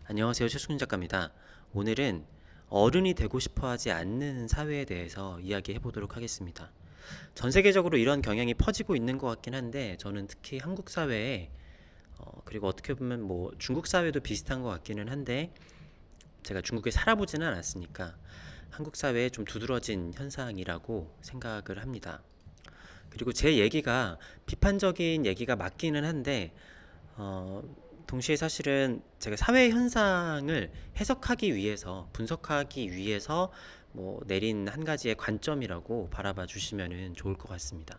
안녕하세요. 최수근 작가입니다. 오늘은 어른이 되고 싶어 하지 않는 사회에 대해서 이야기해 보도록 하겠습니다. 전 세계적으로 이런 경향이 퍼지고 있는 것 같긴 한데, 저는 특히 한국 사회에, 그리고 어떻게 보면 뭐 중국 사회도 비슷한 것 같기는 한데, 제가 중국에 살아보지는 않았으니까 한국 사회에 좀 두드러진 현상이라고 생각을 합니다. 그리고 제 얘기가 비판적인 얘기가 맞기는 한데, 어, 동시에 사실은 제가 사회 현상을 해석하기 위해서, 분석하기 위해서 뭐 내린 한 가지의 관점이라고 바라봐 주시면 좋을 것 같습니다.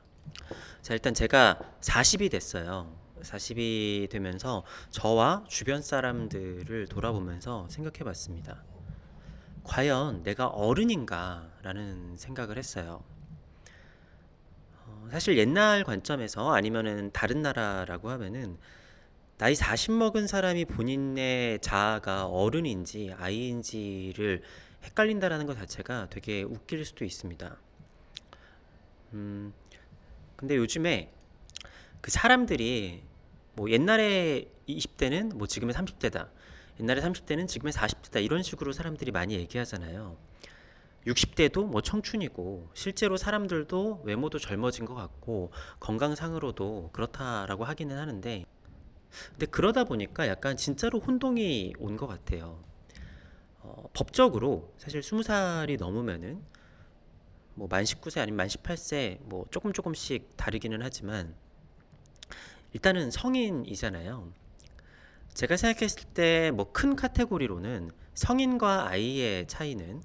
자, 일단 제가 40이 됐어요. 40이 되면서 저와 주변 사람들을 돌아보면서 생각해 봤습니다. 과연 내가 어른인가? 라는 생각을 했어요. 사실 옛날 관점에서 아니면은 다른 나라라고 하면은 나이 40 먹은 사람이 본인의 자아가 어른인지 아이인지를 헷갈린다라는 것 자체가 되게 웃길 수도 있습니다. 음, 근데 요즘에 그 사람들이 뭐 옛날에 20대는 뭐 지금의 30대다. 옛날에 30대는 지금의 40대다. 이런 식으로 사람들이 많이 얘기하잖아요. 60대도 뭐 청춘이고 실제로 사람들도 외모도 젊어진 것 같고 건강상으로도 그렇다라고 하기는 하는데 근데 그러다 보니까 약간 진짜로 혼동이 온 것 같아요. 법적으로 사실 20살이 넘으면은 뭐 만 19세 아니면 만 18세 뭐 조금씩 다르기는 하지만 일단은 성인이잖아요. 제가 생각했을 때 뭐 큰 카테고리로는 성인과 아이의 차이는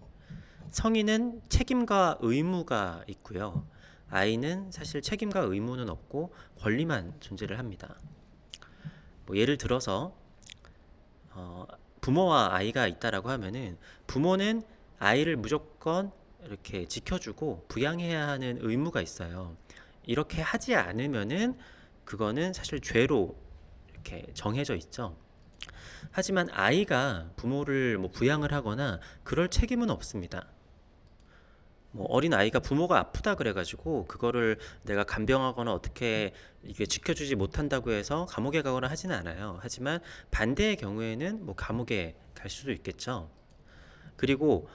성인은 책임과 의무가 있고요. 아이는 사실 책임과 의무는 없고 권리만 존재를 합니다. 뭐 예를 들어서 어, 부모와 아이가 있다라고 하면은 부모는 아이를 무조건 이렇게 지켜주고 부양해야 하는 의무가 있어요. 이렇게 하지 않으면은 그거는 사실 죄로 이렇게 정해져 있죠. 하지만 아이가 부모를 뭐 부양을 하거나 그럴 책임은 없습니다. 뭐 어린 아이가 부모가 아프다 그래가지고 그거를 내가 간병하거나 어떻게 이게 지켜주지 못한다고 해서 감옥에 가거나 하지는 않아요. 하지만 반대의 경우에는 뭐 감옥에 갈 수도 있겠죠. 그리고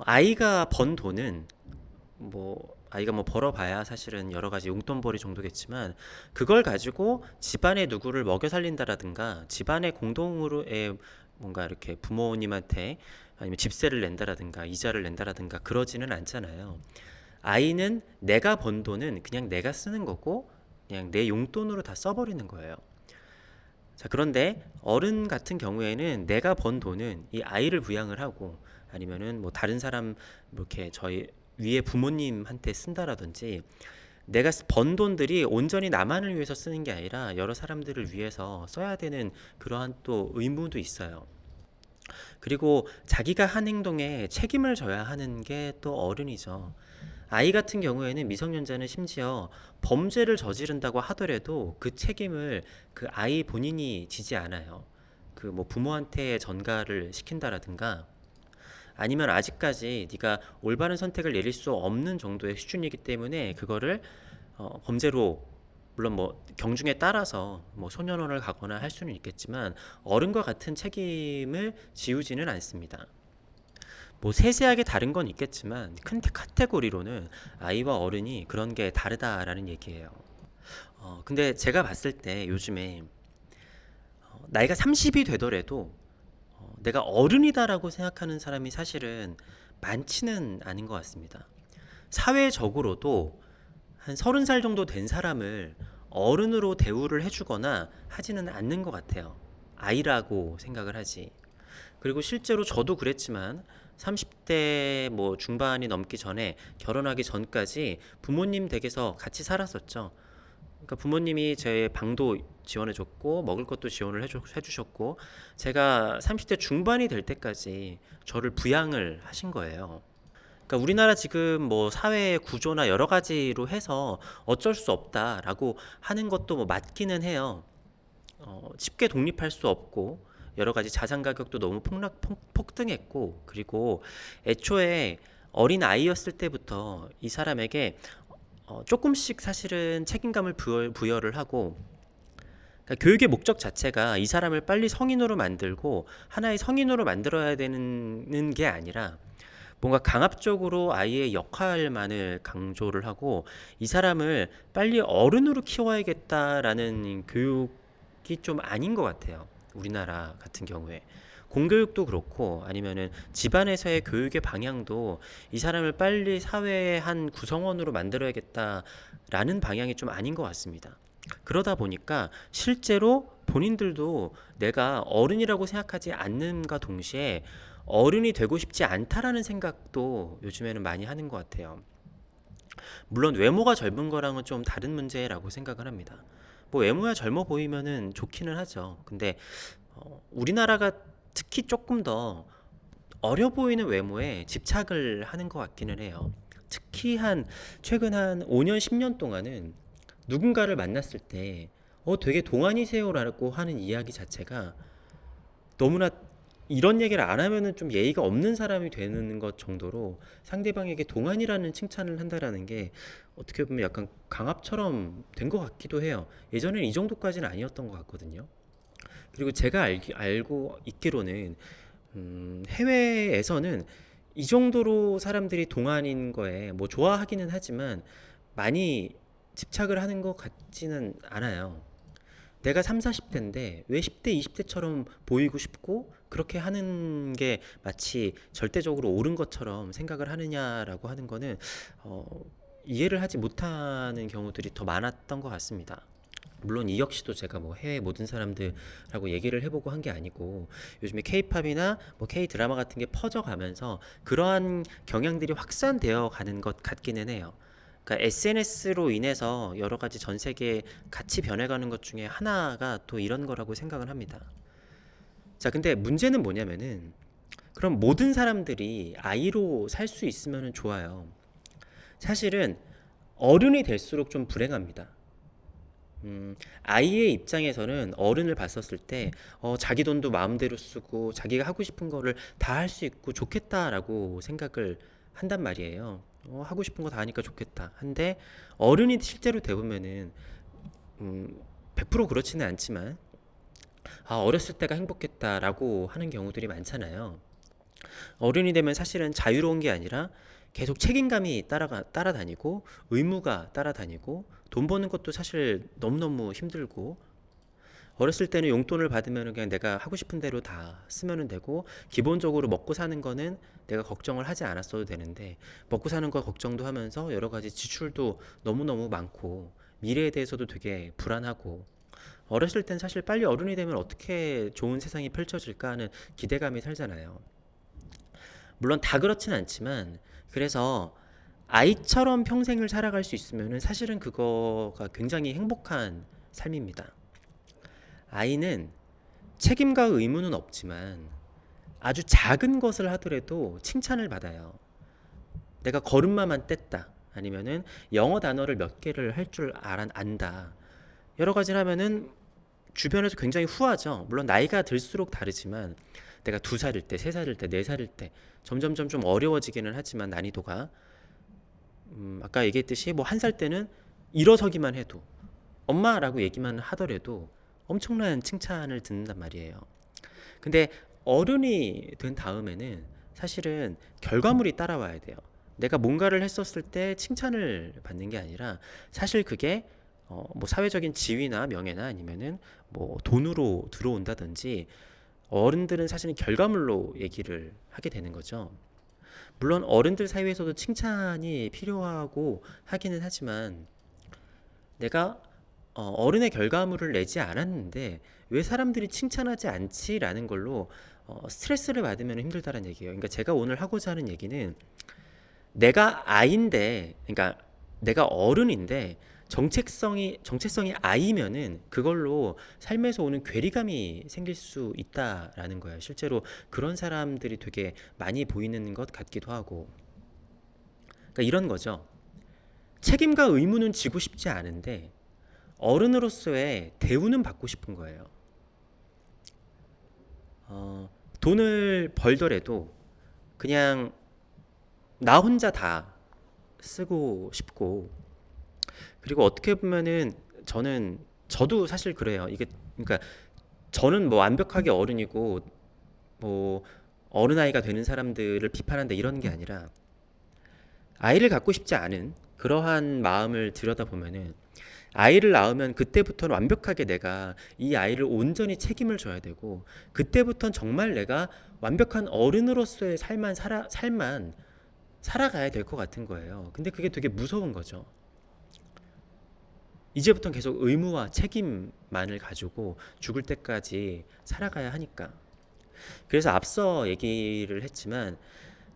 아이가 번 돈은 뭐 아이가 뭐 벌어봐야 사실은 여러 가지 용돈벌이 정도겠지만 그걸 가지고 집안의 누구를 먹여 살린다라든가 집안의 공동으로의 뭔가 이렇게 부모님한테 아니면 집세를 낸다라든가 이자를 낸다라든가 그러지는 않잖아요. 아이는 내가 번 돈은 그냥 내가 쓰는 거고 그냥 내 용돈으로 다 써버리는 거예요. 자, 그런데 어른 같은 경우에는 내가 번 돈은 이 아이를 부양을 하고 아니면은 뭐 다른 사람 뭐 이렇게 저희 위에 부모님한테 쓴다라든지 내가 번 돈들이 온전히 나만을 위해서 쓰는 게 아니라 여러 사람들을 위해서 써야 되는 그러한 또 의무도 있어요. 그리고 자기가 한 행동에 책임을 져야 하는 게 또 어른이죠. 아이 같은 경우에는 미성년자는 심지어 범죄를 저지른다고 하더라도 그 책임을 그 아이 본인이 지지 않아요. 그 뭐 부모한테 전가를 시킨다라든가 아니면 아직까지 네가 올바른 선택을 내릴 수 없는 정도의 수준이기 때문에 그거를 범죄로 물론 뭐 경중에 따라서 뭐 소년원을 가거나 할 수는 있겠지만 어른과 같은 책임을 지우지는 않습니다. 뭐 세세하게 다른 건 있겠지만 큰 카테고리로는 아이와 어른이 그런 게 다르다라는 얘기예요. 근데 제가 봤을 때 요즘에 나이가 30이 되더라도 내가 어른이다라고 생각하는 사람이 사실은 많지는 않은 것 같습니다. 사회적으로도 한 30살 정도 된 사람을 어른으로 대우를 해주거나 하지는 않는 것 같아요. 아이라고 생각을 하지. 그리고 실제로 저도 그랬지만 30대 뭐 중반이 넘기 전에 결혼하기 전까지 부모님 댁에서 같이 살았었죠. 그러니까 부모님이 제 방도 지원해줬고 먹을 것도 지원을 해주셨고 제가 30대 중반이 될 때까지 저를 부양을 하신 거예요. 그러니까 우리나라 지금 뭐 사회 구조나 여러 가지로 해서 어쩔 수 없다라고 하는 것도 뭐 맞기는 해요. 쉽게 독립할 수 없고 여러 가지 자산 가격도 너무 폭등했고 그리고 애초에 어린 아이였을 때부터 이 사람에게 조금씩 사실은 책임감을 부여를 하고 그러니까 교육의 목적 자체가 이 사람을 빨리 성인으로 만들고 하나의 성인으로 만들어야 되는 게 아니라 뭔가 강압적으로 아이의 역할만을 강조를 하고 이 사람을 빨리 어른으로 키워야겠다라는 교육이 좀 아닌 것 같아요. 우리나라 같은 경우에. 공교육도 그렇고 아니면은 집안에서의 교육의 방향도 이 사람을 빨리 사회의 한 구성원으로 만들어야겠다라는 방향이 좀 아닌 것 같습니다. 그러다 보니까 실제로 본인들도 내가 어른이라고 생각하지 않는가 동시에 어른이 되고 싶지 않다라는 생각도 요즘에는 많이 하는 것 같아요. 물론 외모가 젊은 거랑은 좀 다른 문제라고 생각을 합니다. 뭐 외모야 젊어 보이면은 좋기는 하죠. 근데 우리나라가 특히 조금 더 어려 보이는 외모에 집착을 하는 것 같기는 해요. 특히 최근 한 5년, 10년 동안은 누군가를 만났을 때 되게 동안이세요라고 하는 이야기 자체가 너무나 이런 얘기를 안 하면은 좀 예의가 없는 사람이 되는 것 정도로 상대방에게 동안이라는 칭찬을 한다라는 게 어떻게 보면 약간 강압처럼 된 것 같기도 해요. 예전에는 이 정도까지는 아니었던 것 같거든요. 그리고 제가 알고 있기로는 해외에서는 이 정도로 사람들이 동안인 거에 뭐 좋아하기는 하지만 많이 집착을 하는 것 같지는 않아요. 내가 3, 40대인데 왜 10대, 20대처럼 보이고 싶고 그렇게 하는 게 마치 절대적으로 옳은 것처럼 생각을 하느냐라고 하는 거는 어, 이해를 하지 못하는 경우들이 더 많았던 것 같습니다. 물론 이 역시도 제가 뭐 해외 모든 사람들하고 얘기를 해보고 한 게 아니고 요즘에 케이팝이나 뭐 케이 드라마 같은 게 퍼져가면서 그러한 경향들이 확산되어 가는 것 같기는 해요. 그러니까 SNS로 인해서 여러 가지 전 세계에 같이 변해가는 것 중에 하나가 또 이런 거라고 생각을 합니다. 자, 근데 문제는 뭐냐면은 그럼 모든 사람들이 아이로 살 수 있으면 좋아요. 사실은 어른이 될수록 좀 불행합니다. 아이의 입장에서는 어른을 봤었을 때, 자기 돈도 마음대로 쓰고, 자기가 하고 싶은 거를 다 할 수 있고 좋겠다라고 생각을 한단 말이에요. 하고 싶은 거 다 하니까 좋겠다. 한데, 어른이 실제로 돼보면은, 100% 그렇지는 않지만, 어렸을 때가 행복했다라고 하는 경우들이 많잖아요. 어른이 되면 사실은 자유로운 게 아니라 계속 책임감이 따라다니고 의무가 따라다니고 돈 버는 것도 사실 너무너무 힘들고 어렸을 때는 용돈을 받으면 그냥 내가 하고 싶은 대로 다 쓰면 되고 기본적으로 먹고 사는 거는 내가 걱정을 하지 않았어도 되는데 먹고 사는 거 걱정도 하면서 여러 가지 지출도 너무너무 많고 미래에 대해서도 되게 불안하고 어렸을 땐 사실 빨리 어른이 되면 어떻게 좋은 세상이 펼쳐질까 하는 기대감이 살잖아요. 물론 다 그렇진 않지만 그래서 아이처럼 평생을 살아갈 수 있으면 사실은 그거가 굉장히 행복한 삶입니다. 아이는 책임과 의무는 없지만 아주 작은 것을 하더라도 칭찬을 받아요. 내가 걸음마만 뗐다. 아니면은 영어 단어를 몇 개를 할 줄 안다. 여러 가지를 하면은 주변에서 굉장히 후하죠. 물론 나이가 들수록 다르지만 내가 2살일 때, 3살일 때, 4살일 때 점점점 좀 어려워지기는 하지만 난이도가 아까 얘기했듯이 뭐 1살 때는 일어서기만 해도 엄마라고 얘기만 하더라도 엄청난 칭찬을 듣는단 말이에요. 근데 어른이 된 다음에는 사실은 결과물이 따라와야 돼요. 내가 뭔가를 했었을 때 칭찬을 받는 게 아니라 사실 그게 뭐 사회적인 지위나 명예나 아니면은 뭐 돈으로 들어온다든지 어른들은 사실은 결과물로 얘기를 하게 되는 거죠. 물론 어른들 사이에서도 칭찬이 필요하고 하기는 하지만 내가 어른의 결과물을 내지 않았는데 왜 사람들이 칭찬하지 않지라는 걸로 스트레스를 받으면 힘들다는 얘기예요. 그러니까 제가 오늘 하고자 하는 얘기는 내가 아이인데, 그러니까 내가 어른인데 정체성이 아이면은 그걸로 삶에서 오는 괴리감이 생길 수 있다라는 거예요. 실제로 그런 사람들이 되게 많이 보이는 것 같기도 하고. 그러니까 이런 거죠. 책임과 의무는 지고 싶지 않은데 어른으로서의 대우는 받고 싶은 거예요. 돈을 벌더라도 그냥 나 혼자 다 쓰고 싶고 그리고 어떻게 보면은 저는 저도 사실 그래요. 이게 그러니까 저는 뭐 완벽하게 어른이고 뭐 어른아이가 되는 사람들을 비판한다 이런 게 아니라 아이를 갖고 싶지 않은 그러한 마음을 들여다보면은 아이를 낳으면 그때부터는 완벽하게 내가 이 아이를 온전히 책임을 져야 되고 그때부터는 정말 내가 완벽한 어른으로서의 삶만 살아가야 될 것 같은 거예요. 근데 그게 되게 무서운 거죠. 이제부터는 계속 의무와 책임만을 가지고 죽을 때까지 살아가야 하니까. 그래서 앞서 얘기를 했지만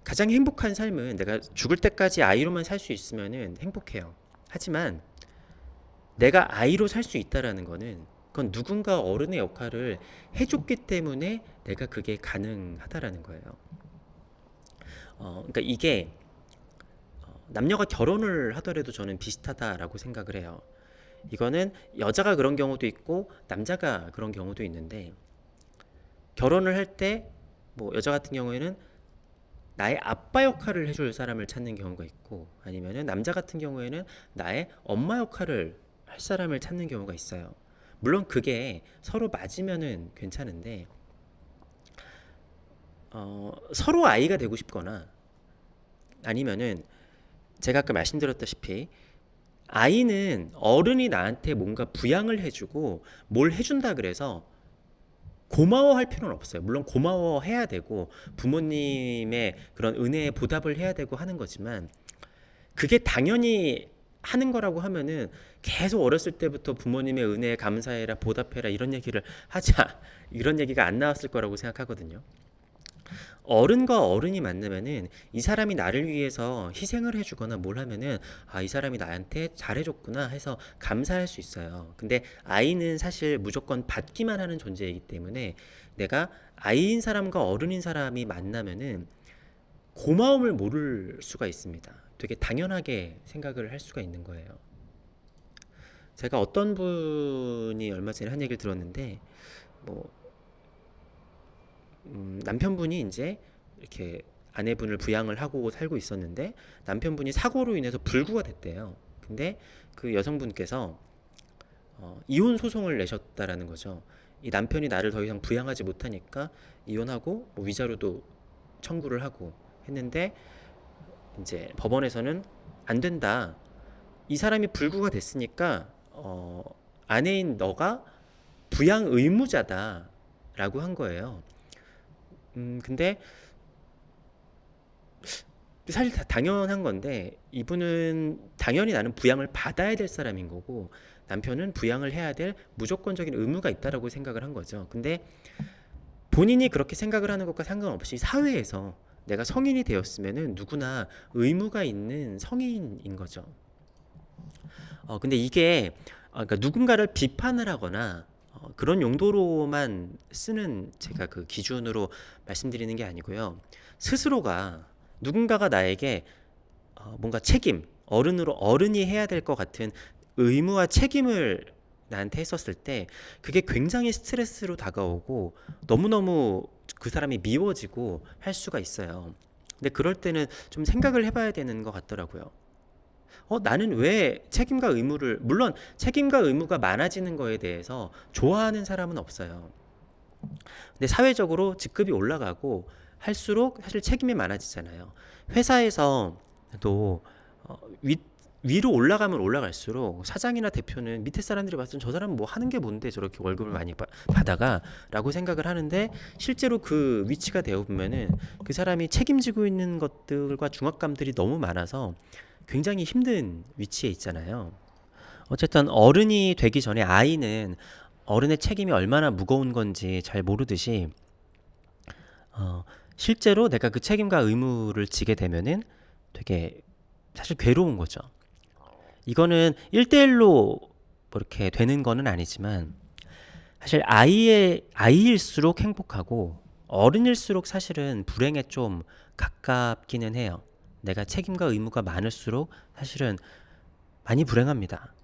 가장 행복한 삶은 내가 죽을 때까지 아이로만 살 수 있으면 행복해요. 하지만 내가 아이로 살 수 있다라는 거는 그건 누군가 어른의 역할을 해줬기 때문에 내가 그게 가능하다라는 거예요. 그러니까 이게 남녀가 결혼을 하더라도 저는 비슷하다라고 생각을 해요. 이거는 여자가 그런 경우도 있고 남자가 그런 경우도 있는데 결혼을 할 때 뭐 여자 같은 경우에는 나의 아빠 역할을 해줄 사람을 찾는 경우가 있고 아니면은 남자 같은 경우에는 나의 엄마 역할을 할 사람을 찾는 경우가 있어요. 물론 그게 서로 맞으면은 괜찮은데 서로 아이가 되고 싶거나 아니면은 제가 아까 말씀드렸다시피 아이는 어른이 나한테 뭔가 부양을 해주고 뭘 해준다 그래서 고마워할 필요는 없어요. 물론 고마워해야 되고 부모님의 그런 은혜에 보답을 해야 되고 하는 거지만 그게 당연히 하는 거라고 하면은 계속 어렸을 때부터 부모님의 은혜에 감사해라 보답해라 이런 얘기를 하자 이런 얘기가 안 나왔을 거라고 생각하거든요. 어른과 어른이 만나면은 이 사람이 나를 위해서 희생을 해주거나 뭘 하면은 아, 이 사람이 나한테 잘해줬구나 해서 감사할 수 있어요. 근데 아이는 사실 무조건 받기만 하는 존재이기 때문에 내가 아이인 사람과 어른인 사람이 만나면은 고마움을 모를 수가 있습니다. 되게 당연하게 생각을 할 수가 있는 거예요. 제가 어떤 분이 얼마 전에 한 얘기를 들었는데 뭐 남편분이 이제 이렇게 아내분을 부양을 하고 살고 있었는데 남편분이 사고로 인해서 불구가 됐대요. 근데 그 여성분께서 이혼 소송을 내셨다라는 거죠. 이 남편이 나를 더 이상 부양하지 못하니까 이혼하고 뭐 위자료도 청구를 하고 했는데 이제 법원에서는 안 된다. 이 사람이 불구가 됐으니까 아내인 너가 부양 의무자다라고 한 거예요. 근데 사실 다 당연한 건데 이분은 당연히 나는 부양을 받아야 될 사람인 거고 남편은 부양을 해야 될 무조건적인 의무가 있다라고 생각을 한 거죠. 근데 본인이 그렇게 생각을 하는 것과 상관없이 사회에서 내가 성인이 되었으면은 누구나 의무가 있는 성인인 거죠. 근데 이게 그러니까 누군가를 비판을 하거나 그런 용도로만 쓰는 제가 그 기준으로 말씀드리는 게 아니고요. 스스로가 누군가가 나에게 뭔가 책임, 어른이 해야 될 것 같은 의무와 책임을 나한테 했었을 때 그게 굉장히 스트레스로 다가오고 너무너무 그 사람이 미워지고 할 수가 있어요. 근데 그럴 때는 좀 생각을 해봐야 되는 것 같더라고요. 나는 왜 책임과 의무를, 물론 책임과 의무가 많아지는 거에 대해서 좋아하는 사람은 없어요. 근데 사회적으로 직급이 올라가고 할수록 사실 책임이 많아지잖아요. 회사에서도 위로 올라가면 올라갈수록 사장이나 대표는 밑에 사람들이 봤을 때 저 사람은 뭐 하는 게 뭔데 저렇게 월급을 많이 받아가 라고 생각을 하는데 실제로 그 위치가 되어 보면은 그 사람이 책임지고 있는 것들과 중압감들이 너무 많아서 굉장히 힘든 위치에 있잖아요. 어쨌든 어른이 되기 전에 아이는 어른의 책임이 얼마나 무거운 건지 잘 모르듯이 실제로 내가 그 책임과 의무를 지게 되면은 되게 사실 괴로운 거죠. 이거는 1대1로 뭐 이렇게 되는 거는 아니지만 사실 아이일수록 행복하고 어른일수록 사실은 불행에 좀 가깝기는 해요. 내가 책임과 의무가 많을수록 사실은 많이 불행합니다.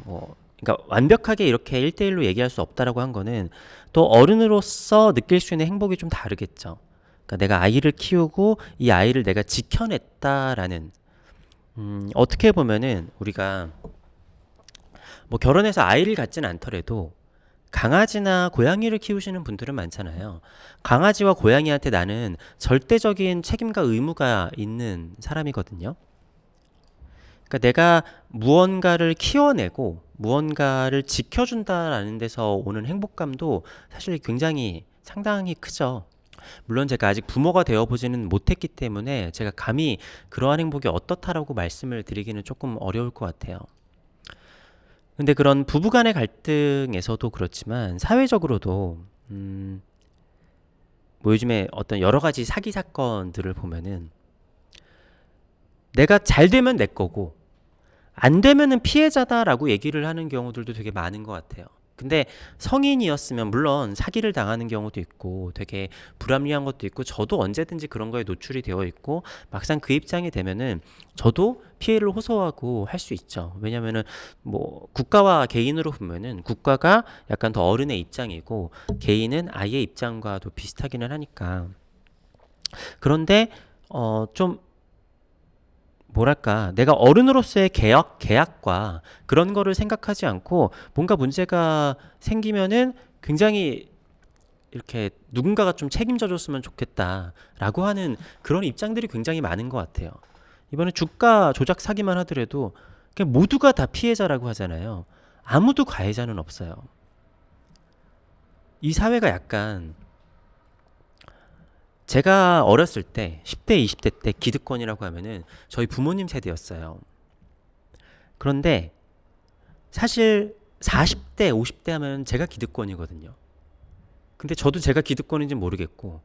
그러니까 완벽하게 이렇게 1대1로 얘기할 수 없다라고 한 거는 또 어른으로서 느낄 수 있는 행복이 좀 다르겠죠. 그러니까 내가 아이를 키우고 이 아이를 내가 지켜냈다라는 어떻게 보면은 우리가 뭐 결혼해서 아이를 갖진 않더라도 강아지나 고양이를 키우시는 분들은 많잖아요. 강아지와 고양이한테 나는 절대적인 책임과 의무가 있는 사람이거든요. 그러니까 내가 무언가를 키워내고 무언가를 지켜준다라는 데서 오는 행복감도 사실 굉장히 상당히 크죠. 물론 제가 아직 부모가 되어보지는 못했기 때문에 제가 감히 그러한 행복이 어떻다라고 말씀을 드리기는 조금 어려울 것 같아요. 근데 그런 부부간의 갈등에서도 그렇지만 사회적으로도 뭐 요즘에 어떤 여러 가지 사기 사건들을 보면은 내가 잘 되면 내 거고 안 되면은 피해자다라고 얘기를 하는 경우들도 되게 많은 것 같아요. 근데 성인이었으면 물론 사기를 당하는 경우도 있고 되게 불합리한 것도 있고 저도 언제든지 그런 거에 노출이 되어 있고 막상 그 입장이 되면은 저도 피해를 호소하고 할 수 있죠. 왜냐면은 뭐 국가와 개인으로 보면은 국가가 약간 더 어른의 입장이고 개인은 아이의 입장과도 비슷하기는 하니까. 그런데 좀 뭐랄까, 내가 어른으로서의 계약과 그런 거를 생각하지 않고 뭔가 문제가 생기면은 굉장히 이렇게 누군가가 좀 책임져 줬으면 좋겠다라고 하는 그런 입장들이 굉장히 많은 것 같아요. 이번에 주가 조작 사기만 하더라도 그냥 모두가 다 피해자라고 하잖아요. 아무도 가해자는 없어요. 이 사회가 약간 제가 어렸을 때 10대, 20대 때 기득권이라고 하면은 저희 부모님 세대였어요. 그런데 사실 40대, 50대 하면 제가 기득권이거든요. 근데 저도 제가 기득권인지 모르겠고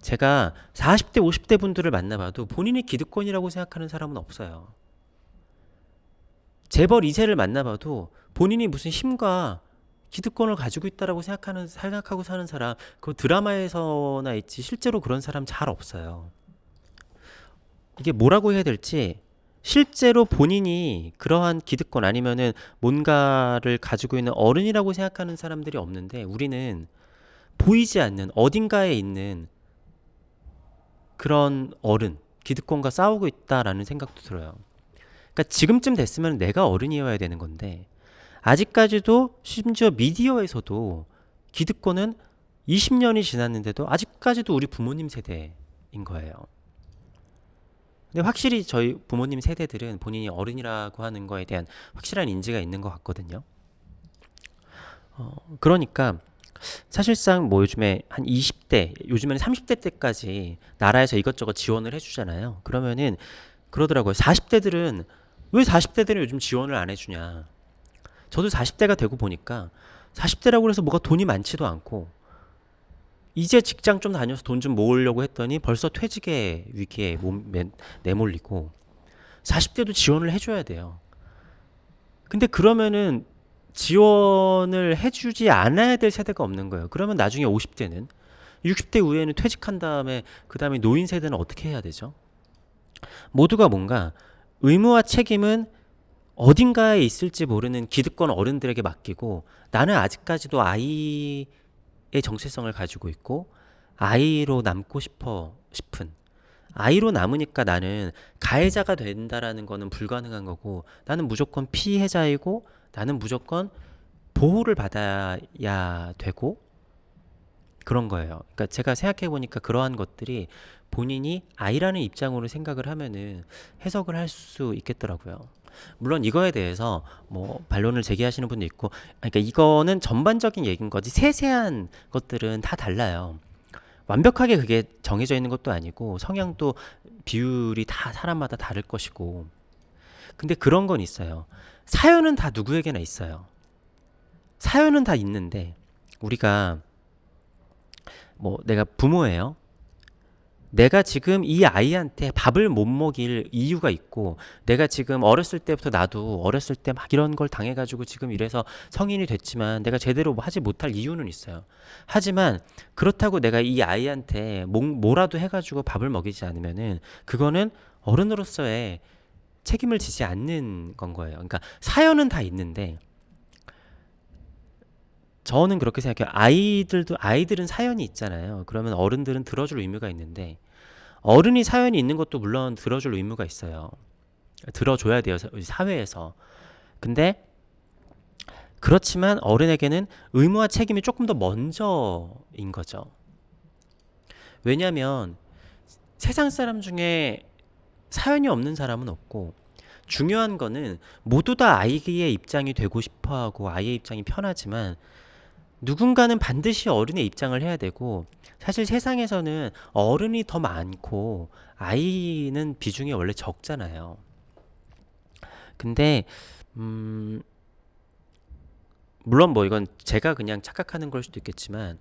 제가 40대, 50대 분들을 만나봐도 본인이 기득권이라고 생각하는 사람은 없어요. 재벌 2세를 만나봐도 본인이 무슨 힘과 기득권을 가지고 있다라고 생각하고 사는 사람, 그 드라마에서나 있지 실제로 그런 사람 잘 없어요. 이게 뭐라고 해야 될지 실제로 본인이 그러한 기득권 아니면은 뭔가를 가지고 있는 어른이라고 생각하는 사람들이 없는데 우리는 보이지 않는 어딘가에 있는 그런 어른, 기득권과 싸우고 있다라는 생각도 들어요. 그러니까 지금쯤 됐으면 내가 어른이어야 되는 건데 아직까지도 심지어 미디어에서도 기득권은 20년이 지났는데도 아직까지도 우리 부모님 세대인 거예요. 근데 확실히 저희 부모님 세대들은 본인이 어른이라고 하는 거에 대한 확실한 인지가 있는 것 같거든요. 그러니까 사실상 뭐 요즘에 한 20대, 요즘에는 30대 때까지 나라에서 이것저것 지원을 해주잖아요. 그러면은 그러더라고요. 40대들은 왜 40대들은 요즘 지원을 안 해주냐. 저도 40대가 되고 보니까 40대라고 해서 뭐가 돈이 많지도 않고 이제 직장 좀 다녀서 돈 좀 모으려고 했더니 벌써 퇴직의 위기에 내몰리고 40대도 지원을 해줘야 돼요. 근데 그러면은 지원을 해주지 않아야 될 세대가 없는 거예요. 그러면 나중에 50대는 60대 이후에는 퇴직한 다음에 그 다음에 노인 세대는 어떻게 해야 되죠? 모두가 뭔가 의무와 책임은 어딘가에 있을지 모르는 기득권 어른들에게 맡기고 나는 아직까지도 아이의 정체성을 가지고 있고 아이로 남고 싶은 아이로 남으니까 나는 가해자가 된다라는 거는 불가능한 거고 나는 무조건 피해자이고 나는 무조건 보호를 받아야 되고 그런 거예요. 그러니까 제가 생각해 보니까 그러한 것들이 본인이 아이라는 입장으로 생각을 하면은 해석을 할 수 있겠더라고요. 물론 이거에 대해서 뭐 반론을 제기하시는 분도 있고, 그러니까 이거는 전반적인 얘기인 거지 세세한 것들은 다 달라요. 완벽하게 그게 정해져 있는 것도 아니고 성향도 비율이 다 사람마다 다를 것이고. 근데 그런 건 있어요. 사연은 다 누구에게나 있어요. 사연은 다 있는데 우리가 뭐 내가 부모예요. 내가 지금 이 아이한테 밥을 못 먹일 이유가 있고 내가 지금 어렸을 때부터 나도 어렸을 때 막 이런 걸 당해가지고 지금 이래서 성인이 됐지만 내가 제대로 하지 못할 이유는 있어요. 하지만 그렇다고 내가 이 아이한테 뭐라도 해가지고 밥을 먹이지 않으면은 그거는 어른으로서의 책임을 지지 않는 건 거예요. 그러니까 사연은 다 있는데 저는 그렇게 생각해요. 아이들은 사연이 있잖아요. 그러면 어른들은 들어줄 의무가 있는데 어른이 사연이 있는 것도 물론 들어줄 의무가 있어요. 들어줘야 돼요. 사회에서. 근데 그렇지만 어른에게는 의무와 책임이 조금 더 먼저인 거죠. 왜냐하면 세상 사람 중에 사연이 없는 사람은 없고, 중요한 거는 모두 다 아이의 입장이 되고 싶어하고 아이의 입장이 편하지만 누군가는 반드시 어른의 입장을 해야 되고, 사실 세상에서는 어른이 더 많고 아이는 비중이 원래 적잖아요. 근데 물론 뭐 이건 제가 그냥 착각하는 걸 수도 있겠지만,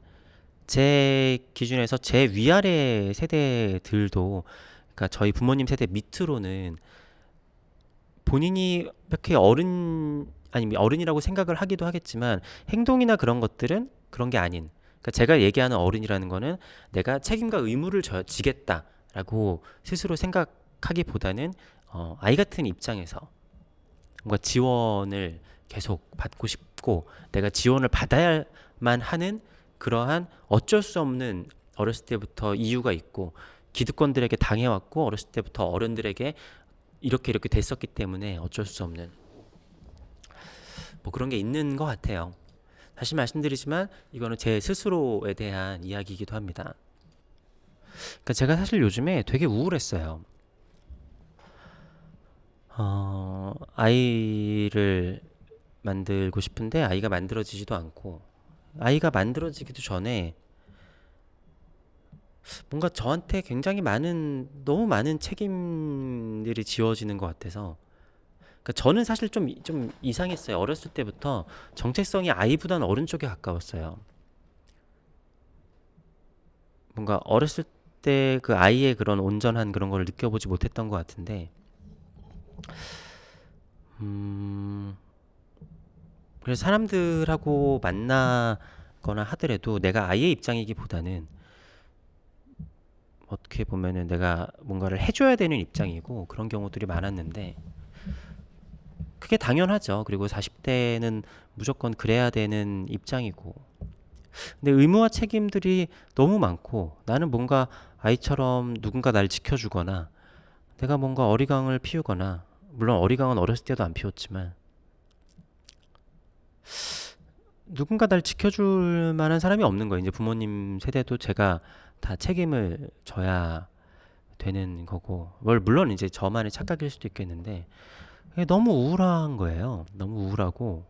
제 기준에서 제 위아래 세대들도, 그러니까 저희 부모님 세대 밑으로는 본인이 이렇게 아니 어른이라고 생각을 하기도 하겠지만 행동이나 그런 것들은 그런 게 아닌, 그러니까 제가 얘기하는 어른이라는 거는 내가 책임과 의무를 지겠다라고 스스로 생각하기보다는 아이 같은 입장에서 뭔가 지원을 계속 받고 싶고 내가 지원을 받아야만 하는 그러한 어쩔 수 없는, 어렸을 때부터 이유가 있고 기득권들에게 당해왔고 어렸을 때부터 어른들에게 이렇게 이렇게 됐었기 때문에 어쩔 수 없는 뭐 그런 게 있는 것 같아요. 다시 말씀드리지만 이거는 제 스스로에 대한 이야기이기도 합니다. 그러니까 제가 사실 요즘에 되게 우울했어요. 아이를 만들고 싶은데 아이가 만들어지지도 않고, 아이가 만들어지기도 전에 뭔가 저한테 굉장히 너무 많은 책임들이 지워지는 것 같아서. 그러니까 저는 사실 좀 이상했어요. 어렸을 때부터 정체성이 아이보다는 어른 쪽에 가까웠어요. 뭔가 어렸을 때 그 아이의 그런 온전한 그런 걸 느껴보지 못했던 것 같은데, 음, 그래서 사람들하고 만나거나 하더라도 내가 아이의 입장이기보다는 어떻게 보면은 내가 뭔가를 해줘야 되는 입장이고 그런 경우들이 많았는데, 그게 당연하죠. 그리고 40대는 무조건 그래야 되는 입장이고, 근데 의무와 책임들이 너무 많고 나는 뭔가 아이처럼 누군가 날 지켜주거나 내가 뭔가 어리광을 피우거나, 물론 어리광은 어렸을 때도 안 피웠지만 누군가 날 지켜줄 만한 사람이 없는 거예요. 이제 부모님 세대도 제가 다 책임을 져야 되는 거고, 물론 이제 저만의 착각일 수도 있겠는데 너무 우울한 거예요. 너무 우울하고,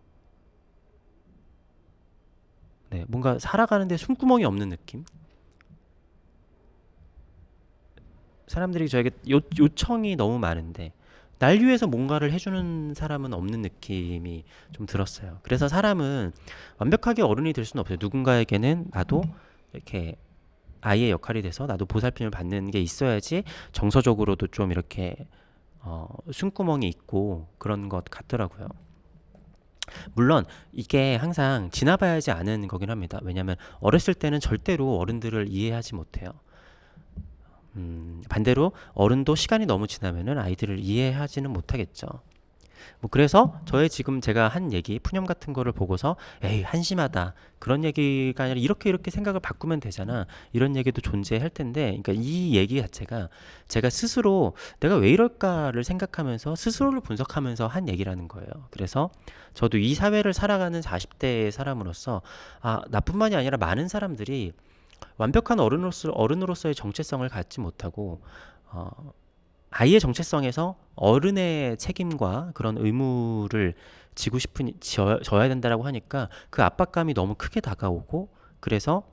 네, 뭔가 살아가는데 숨구멍이 없는 느낌? 사람들이 저에게 요청이 너무 많은데 날 위해서 뭔가를 해주는 사람은 없는 느낌이 좀 들었어요. 그래서 사람은 완벽하게 어른이 될 수는 없어요. 누군가에게는 나도 이렇게 아이의 역할이 돼서 나도 보살핌을 받는 게 있어야지 정서적으로도 좀 이렇게 숨구멍이 있고 그런 것 같더라고요. 물론 이게 항상 지나봐야지 아는 거긴 합니다. 왜냐하면 어렸을 때는 절대로 어른들을 이해하지 못해요. 반대로 어른도 시간이 너무 지나면은 아이들을 이해하지는 못하겠죠. 뭐 그래서 저의 지금 제가 한 얘기, 푸념 같은 거를 보고서 에이 한심하다 그런 얘기가 아니라 이렇게 이렇게 생각을 바꾸면 되잖아, 이런 얘기도 존재할 텐데, 그러니까 이 얘기 자체가 제가 스스로 내가 왜 이럴까를 생각하면서 스스로를 분석하면서 한 얘기라는 거예요. 그래서 저도 이 사회를 살아가는 40대의 사람으로서 나뿐만이 아니라 많은 사람들이 완벽한 어른으로서의 정체성을 갖지 못하고 아이의 정체성에서 어른의 책임과 그런 의무를 져야 된다라고 하니까 그 압박감이 너무 크게 다가오고, 그래서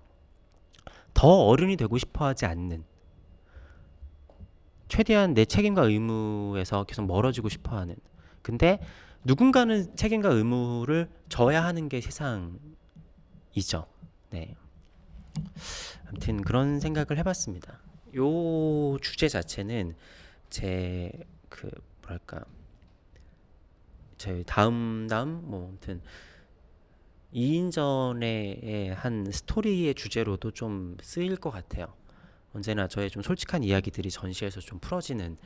더 어른이 되고 싶어 하지 않는, 최대한 내 책임과 의무에서 계속 멀어지고 싶어 하는, 근데 누군가는 책임과 의무를 져야 하는 게 세상이죠. 네. 아무튼 그런 생각을 해봤습니다. 요 주제 자체는 제 그 뭐랄까 제 다음 뭐 아무튼 2인전의 한 스토리의 주제로도 좀 쓰일 것 같아요. 언제나 저의 좀 솔직한 이야기들이 전시에서 좀 풀어지는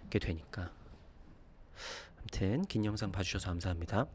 게 되니까. 아무튼 긴 영상 봐주셔서 감사합니다.